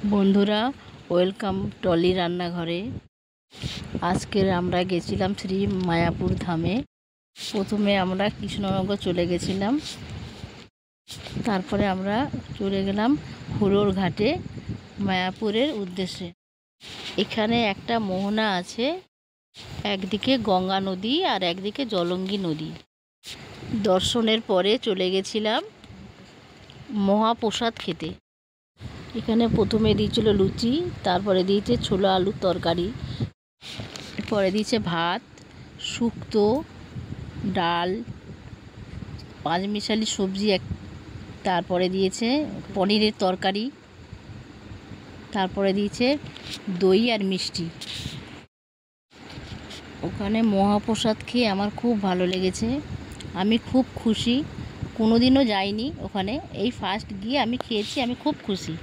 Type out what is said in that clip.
বন্ধুরা, welcome trolley রান্নাঘরে। আজকের আমরা গেছিলাম শ্রী মায়াপুর ধামে। প্রথমে আমরা কৃষ্ণনগর চলে গেছিলাম, তারপরে আমরা চলে গেলাম হুড়োর ঘাটে মায়াপুরের উদ্দেশ্যে। এখানে একটা মোহনা আছে, একদিকে গঙ্গা নদী আর একদিকে জলঙ্গি নদী। দর্শনের পরে চলে গেছিলাম মহাপ্রসাদ খেতে। এখানে প্রথমে দিয়েছিল লুচি, তারপরে দিয়েছে ছোলা আলুর তরকারি, পরে দিয়েছে ভাত, শুক্তো, ডাল, পাঁচমিশালি সবজি তারপরে দিয়েছে পনিরের তরকারি, তারপরে দিয়েছে দই আর মিষ্টি। ওখানে মহাপ্রসাদ খেয়ে আমার খুব ভালো লেগেছে, আমি খুব খুশি। কোনোদিনও যাইনি ওখানে, এই ফার্স্ট গিয়ে আমি খেয়েছি, আমি খুব খুশি।